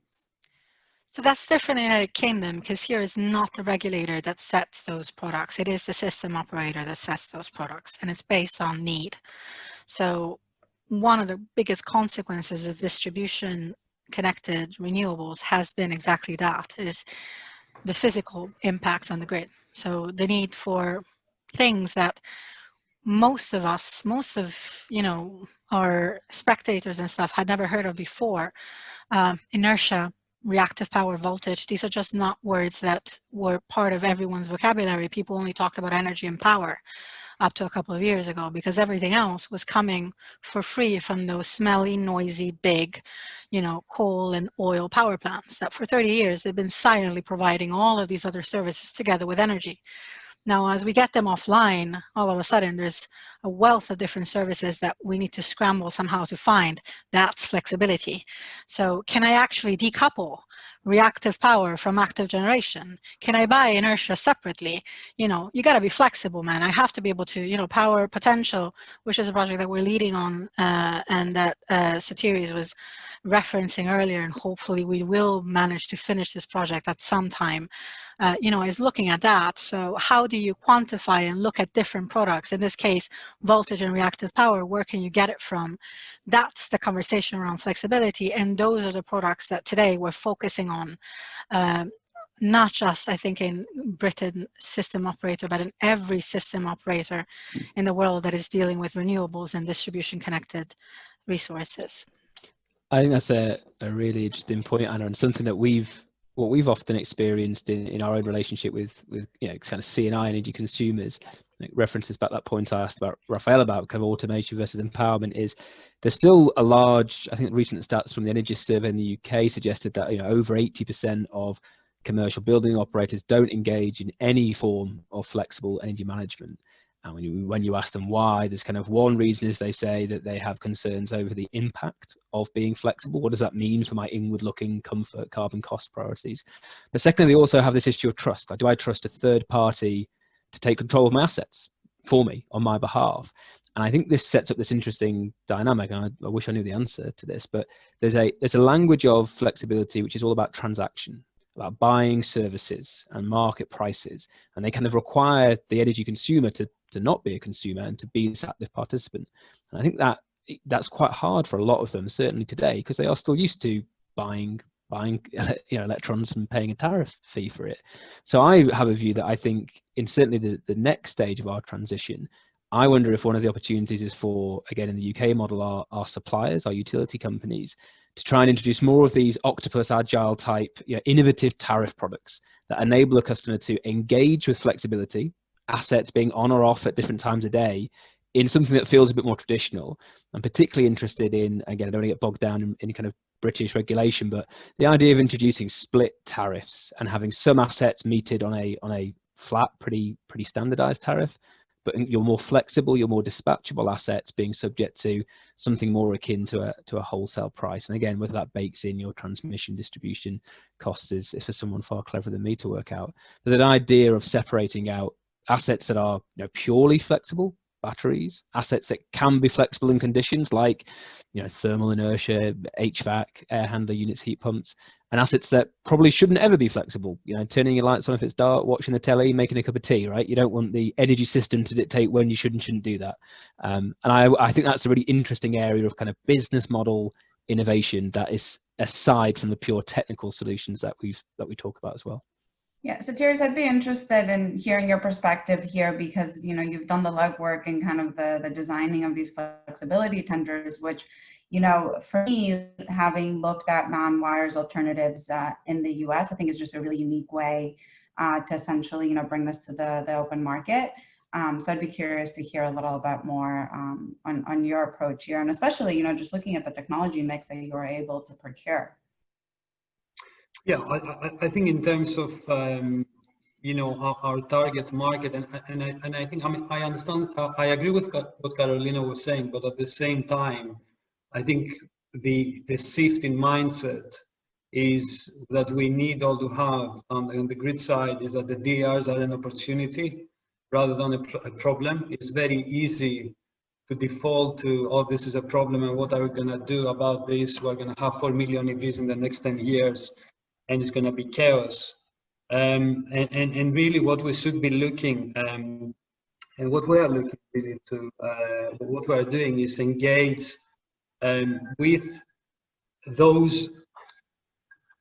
So that's different in the United Kingdom, because here is not the regulator that sets those products. It is the system operator that sets those products, and it's based on need. So one of the biggest consequences of distribution connected renewables has been exactly that, is the physical impacts on the grid. So the need for things that most of our spectators and stuff had never heard of before, inertia, reactive power, voltage, these are just not words that were part of everyone's vocabulary. People only talked about energy and power up to a couple of years ago, because everything else was coming for free from those smelly, noisy, big, coal and oil power plants that for 30 years they've been silently providing all of these other services together with energy. Now, as we get them offline, all of a sudden there's a wealth of different services that we need to scramble somehow to find. That's flexibility. So can I actually decouple reactive power from active generation? Can I buy inertia separately? You know, you got to be flexible, man. I have to be able to, you know, power potential, which is a project that we're leading on and that Sotiris was referencing earlier, and hopefully we will manage to finish this project at some time. You know, is looking at that. So how do you quantify and look at different products? In this case, voltage and reactive power, where can you get it from? That's the conversation around flexibility. And those are the products that today we're focusing on. Not just, I think, in Britain system operator, but in every system operator in the world that is dealing with renewables and distribution connected resources. I think that's a really interesting point, Anna, and something that we've often experienced in our own relationship with you know, kind of C&I energy consumers. It references back that point I asked about Raphael about kind of automation versus empowerment. Is there's still a large, I think recent stats from the Energy Survey in the UK suggested that, you know, over 80% of commercial building operators don't engage in any form of flexible energy management. And when you ask them why, there's kind of one reason is they say that they have concerns over the impact of being flexible. What does that mean for my inward-looking comfort, carbon cost priorities? But secondly, they also have this issue of trust. Like, do I trust a third party to take control of my assets for me on my behalf? And I think this sets up this interesting dynamic. And I wish I knew the answer to this, but there's a language of flexibility which is all about transaction, about buying services and market prices, and they kind of require the energy consumer to not be a consumer and to be this active participant. And I think that's quite hard for a lot of them, certainly today, because they are still used to buying you know, electrons and paying a tariff fee for it. So I have a view that I think in certainly the next stage of our transition, I wonder if one of the opportunities is for, again, in the UK model, our suppliers, our utility companies, to try and introduce more of these octopus agile type, you know, innovative tariff products that enable a customer to engage with flexibility, assets being on or off at different times of day, in something that feels a bit more traditional. I'm particularly interested in, again, I don't want to get bogged down in kind of British regulation, but the idea of introducing split tariffs and having some assets metered on a flat, pretty standardized tariff, but your more flexible, your more dispatchable assets being subject to something more akin to a wholesale price. And again, whether that bakes in your transmission distribution costs is for someone far cleverer than me to work out. But that idea of separating out assets that are, you know, purely flexible, batteries, assets that can be flexible in conditions like, you know, thermal inertia, HVAC, air handler units, heat pumps, and assets that probably shouldn't ever be flexible. You know, turning your lights on if it's dark, watching the telly, making a cup of tea, right? You don't want the energy system to dictate when you should and shouldn't do that. And I think that's a really interesting area of kind of business model innovation that is aside from the pure technical solutions that we talk about as well. Yeah, so Sotiris, I'd be interested in hearing your perspective here because, you know, you've done the legwork and kind of the designing of these flexibility tenders, which, you know, for me, having looked at non-wires alternatives in the US, I think is just a really unique way to essentially, you know, bring this to the open market. So I'd be curious to hear a little bit more on your approach here, and especially, you know, just looking at the technology mix that you were able to procure. Yeah, I think in terms of you know, our target market, and I think, I mean, I understand, I agree with what Carolina was saying, but at the same time, I think the shift in mindset is that we need all to have on the grid side is that the DRs are an opportunity rather than a problem. It's very easy to default to, oh, this is a problem and what are we going to do about this? We're going to have 4 million EVs in the next 10 years. And it's going to be chaos. And really what we should be looking, and what we are looking really to, what we are doing is engage with those,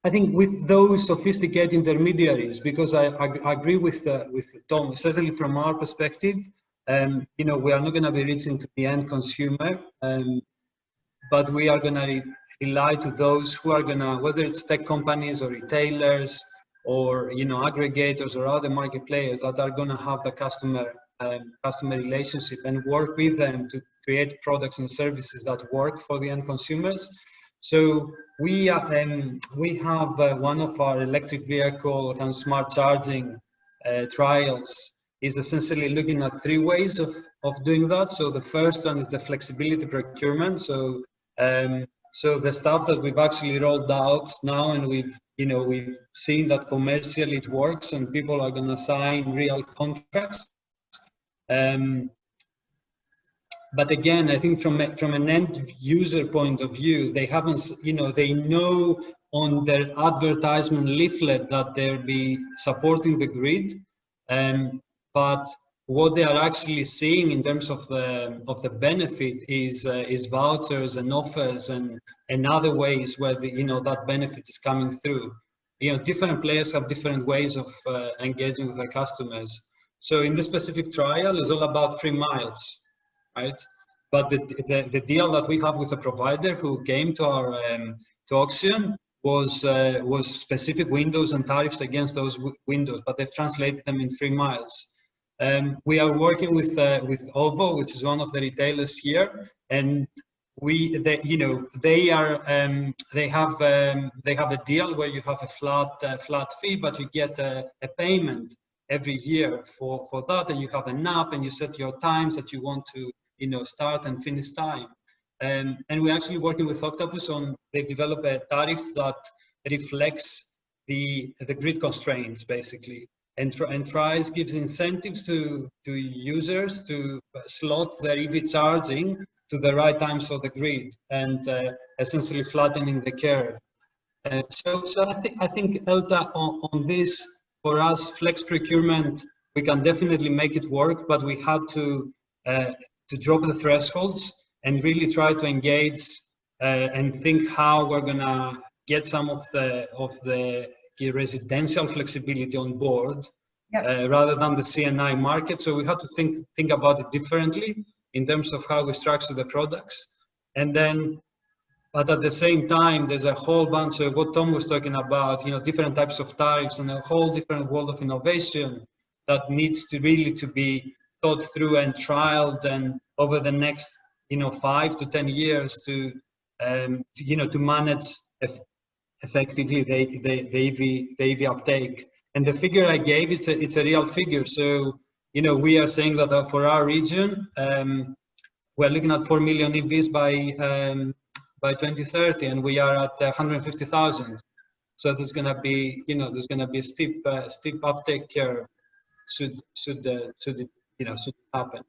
I think with those sophisticated intermediaries, because I agree with Tom, certainly from our perspective, you know, we are not going to be reaching to the end consumer, but we are going to rely to those who are gonna, whether it's tech companies or retailers or, you know, aggregators or other market players that are gonna have the customer relationship and work with them to create products and services that work for the end consumers. So we have one of our electric vehicle and smart charging trials is essentially looking at three ways of doing that. So the first one is the flexibility procurement. So so the stuff that we've actually rolled out now, and we've seen that commercially it works and people are going to sign real contracts. But again, I think from an end user point of view, they haven't, they know on their advertisement leaflet that they'll be supporting the grid, but what they are actually seeing in terms of the benefit is vouchers and offers and other ways where that benefit is coming through. Different players have different ways of engaging with their customers. So in this specific trial, it's all about 3 miles. Right, but the deal that we have with a provider who came to our to auction was specific windows and tariffs against those windows, but they've translated them in 3 miles. We are working with OVO, which is one of the retailers here, and they have a deal where you have a flat fee, but you get a payment every year for that, and you have an app and you set your times that you want to start and finish time. And we're actually working with Octopus on, they've developed a tariff that reflects the grid constraints basically, and tries, gives incentives to users to slot their EV charging to the right times of the grid, and essentially flattening the curve. So I think Elta on this, for us, flex procurement, we can definitely make it work, but we had to drop the thresholds and really try to engage and think how we're gonna get some of the residential flexibility on board, rather than the CNI market. So we had to think about it differently in terms of how we structure the products, and then. But at the same time, there's a whole bunch of what Tom was talking about, different types of tariffs and a whole different world of innovation that needs to really to be thought through and trialed, and over the next 5 to 10 years to manage effectively the EV uptake. And the figure I gave, it's a real figure. So we are saying that for our region, we're looking at 4 million EVs by 2030, and we are at 150,000. So there's going to be a steep uptake curve should happen.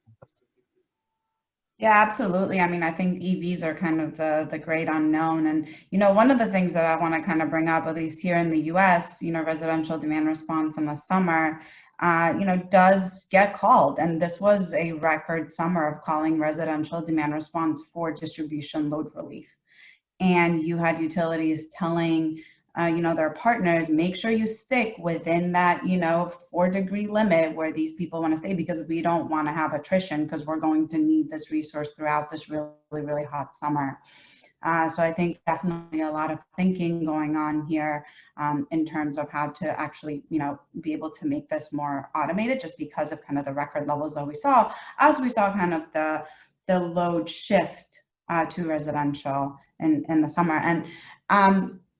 Yeah, absolutely. I mean, I think EVs are kind of the great unknown. And, one of the things that I want to kind of bring up, at least here in the US, residential demand response in the summer, does get called. And this was a record summer of calling residential demand response for distribution load relief. And you had utilities telling their partners, make sure you stick within that 4-degree limit where these people want to stay, because we don't want to have attrition, because we're going to need this resource throughout this really, really hot summer. So I think definitely a lot of thinking going on here in terms of how to actually be able to make this more automated, just because of kind of the record levels that we saw as we saw kind of the load shift to residential in the summer. And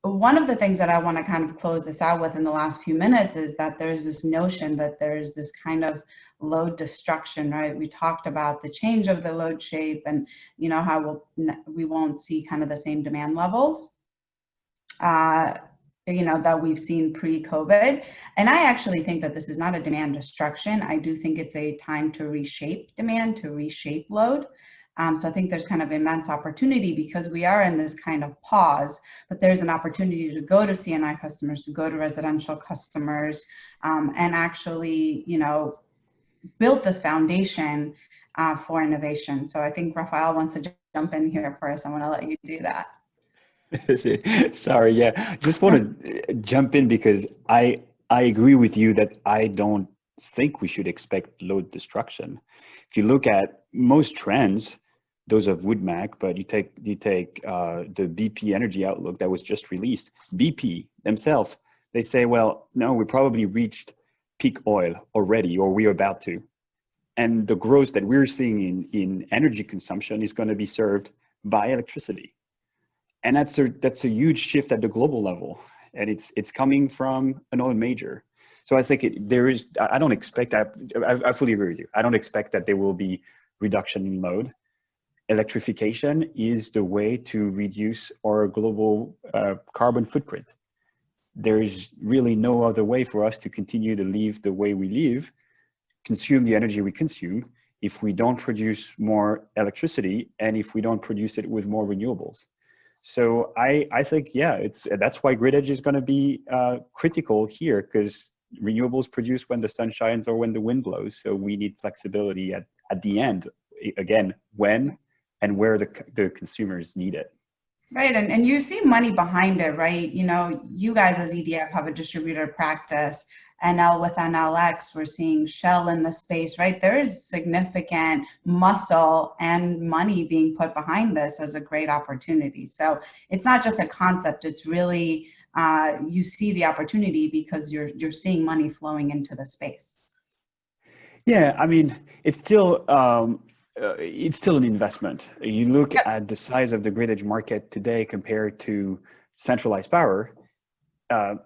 one of the things that I want to kind of close this out with in the last few minutes is that there's this notion that there's this kind of load destruction, right? We talked about the change of the load shape and, how we won't see kind of the same demand levels, that we've seen pre-COVID. And I actually think that this is not a demand destruction. I do think it's a time to reshape demand, to reshape load. So I think there's kind of immense opportunity, because we are in this kind of pause, but there's an opportunity to go to CNI customers, to go to residential customers, and actually, build this foundation for innovation. So I think Rafael wants to jump in here first. I want to let you do that. Sorry, yeah. Just want to jump in because I agree with you that I don't think we should expect load destruction. If you look at most trends, those of WoodMac, but you take the BP Energy Outlook that was just released. BP themselves, they say, well, no, we probably reached peak oil already, or we're about to. And the growth that we're seeing in energy consumption is going to be served by electricity. And that's a huge shift at the global level. And it's coming from an oil major. So I think I don't expect that. I fully agree with you. I don't expect that there will be reduction in load. Electrification is the way to reduce our global carbon footprint. There is really no other way for us to continue to live the way we live, consume the energy we consume, if we don't produce more electricity and if we don't produce it with more renewables. So I think, yeah, that's why grid edge is going to be critical here, because renewables produce when the sun shines or when the wind blows. So we need flexibility at the end, again, when and where the consumers need it. Right, and you see money behind it, right? You know, you guys as EDF have a distributor practice. NL with NLX, we're seeing Shell in the space, right? There is significant muscle and money being put behind this as a great opportunity. So it's not just a concept, it's really, you see the opportunity because you're seeing money flowing into the space. Yeah, I mean, it's still an investment. You look at the size of the grid edge market today compared to centralized power,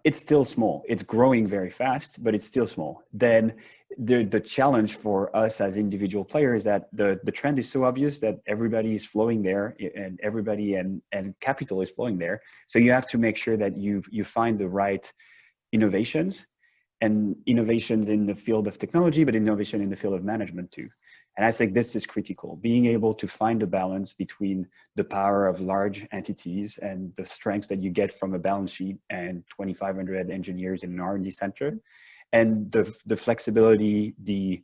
it's still small. It's growing very fast, but it's still small. Then the challenge for us as individual players is that the trend is so obvious that everybody is flowing there, and everybody and capital is flowing there. So you have to make sure that you find the right innovations, and innovations in the field of technology, but innovation in the field of management too. And I think this is critical, being able to find a balance between the power of large entities and the strengths that you get from a balance sheet and 2,500 engineers in an R&D center, and the flexibility, the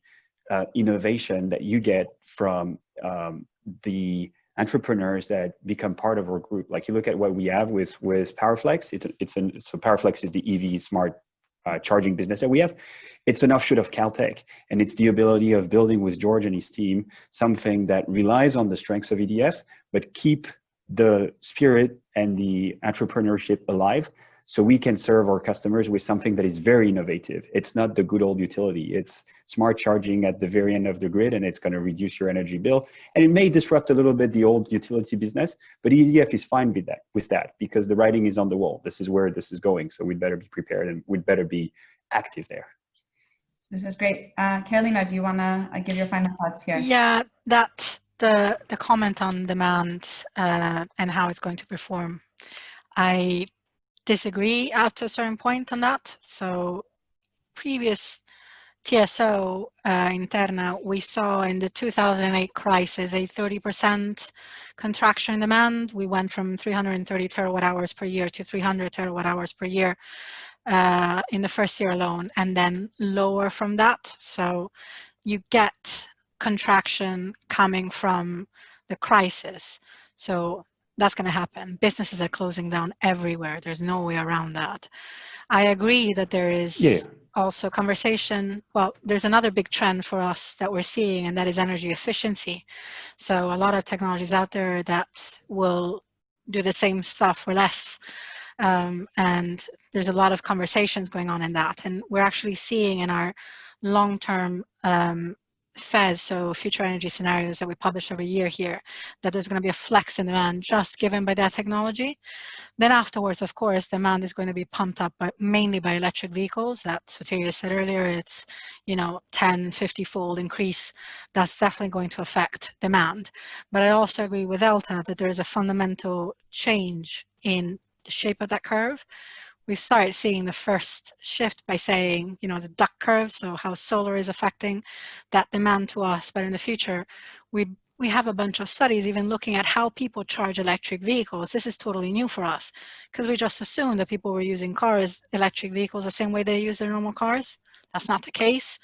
innovation that you get from the entrepreneurs that become part of our group. Like you look at what we have with PowerFlex, so PowerFlex is the EV smart charging business that we have. It's an offshoot of Caltech, and it's the ability of building with George and his team something that relies on the strengths of EDF, but keep the spirit and the entrepreneurship alive, so we can serve our customers with something that is very innovative. It's not the good old utility. It's smart charging at the very end of the grid, and it's going to reduce your energy bill. And it may disrupt a little bit the old utility business, but EDF is fine with that because the writing is on the wall. This is where this is going. So we'd better be prepared, and we'd better be active there. This is great. Carolina, do you want to give your final thoughts here? Yeah, the comment on demand and how it's going to perform, I disagree up to a certain point on that. So previous TSO Interna, we saw in the 2008 crisis a 30% contraction in demand. We went from 330 terawatt hours per year to 300 terawatt hours per year in the first year alone, and then lower from that. So you get contraction coming from the crisis. So that's going to happen. Businesses are closing down everywhere. There's no way around that. I agree that there is also conversation. Well, there's another big trend for us that we're seeing, and that is energy efficiency. So a lot of technologies out there that will do the same stuff for less. And there's a lot of conversations going on in that. And we're actually seeing in our long-term FES, so future energy scenarios that we publish every year here, that there's going to be a flex in demand just given by that technology. Then afterwards, of course, demand is going to be pumped up mainly by electric vehicles. That Sophia said earlier, it's 10, 50-fold increase. That's definitely going to affect demand. But I also agree with Elta that there is a fundamental change in the shape of that curve. We've started seeing the first shift by saying, the duck curve, so how solar is affecting that demand to us. But in the future, we have a bunch of studies even looking at how people charge electric vehicles. This is totally new for us because we just assumed that people were using electric vehicles the same way they use their normal cars. That's not the case.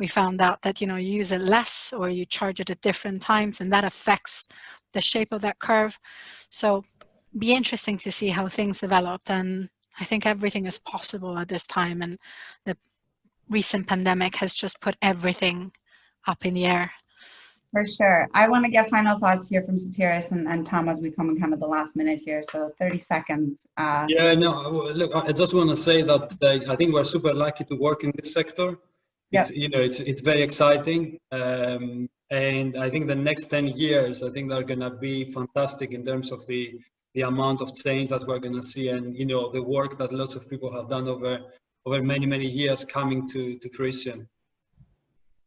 We found out that, you use it less or you charge it at different times, and that affects the shape of that curve. So be interesting to see how things developed. And I think everything is possible at this time, and the recent pandemic has just put everything up in the air. For sure. I want to get final thoughts here from Sotiris and Tom as we come in kind of the last minute here. So 30 seconds. Look, I just want to say that I think we're super lucky to work in this sector. It's very exciting. And I think the next 10 years, I think they're going to be fantastic in terms of the amount of change that we're going to see, and the work that lots of people have done over over many, many years coming to fruition.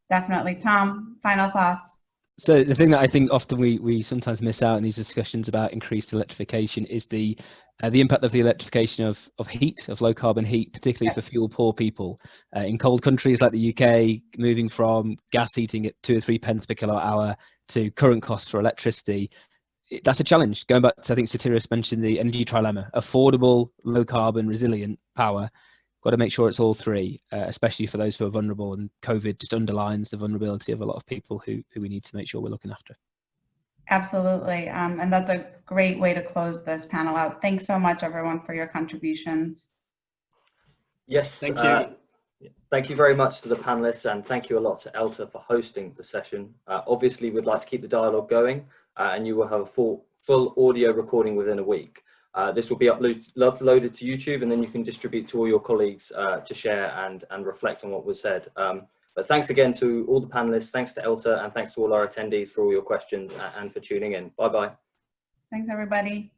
Definitely. Tom, final thoughts? So the thing that I think often we sometimes miss out in these discussions about increased electrification is the impact of the electrification of heat, of low carbon heat, particularly for fuel poor people. In cold countries like the UK, moving from gas heating at 2 or 3 pence per kilowatt hour to current costs for electricity, that's a challenge. Going back to, I think Sotirios mentioned the energy trilemma: affordable, low carbon, resilient power. Got to make sure it's all three, especially for those who are vulnerable, and COVID just underlines the vulnerability of a lot of people who we need to make sure we're looking after. Absolutely. And that's a great way to close this panel out. Thanks so much, everyone, for your contributions. Yes, Thank you. Thank you very much to the panelists, and thank you a lot to ELTA for hosting the session. Obviously, we'd like to keep the dialogue going, and you will have a full audio recording within a week. This will be uploaded to YouTube, and then you can distribute to all your colleagues to share and reflect on what was said. But thanks again to all the panelists, thanks to ELTA, and thanks to all our attendees for all your questions and for tuning in. Bye-bye. Thanks, everybody.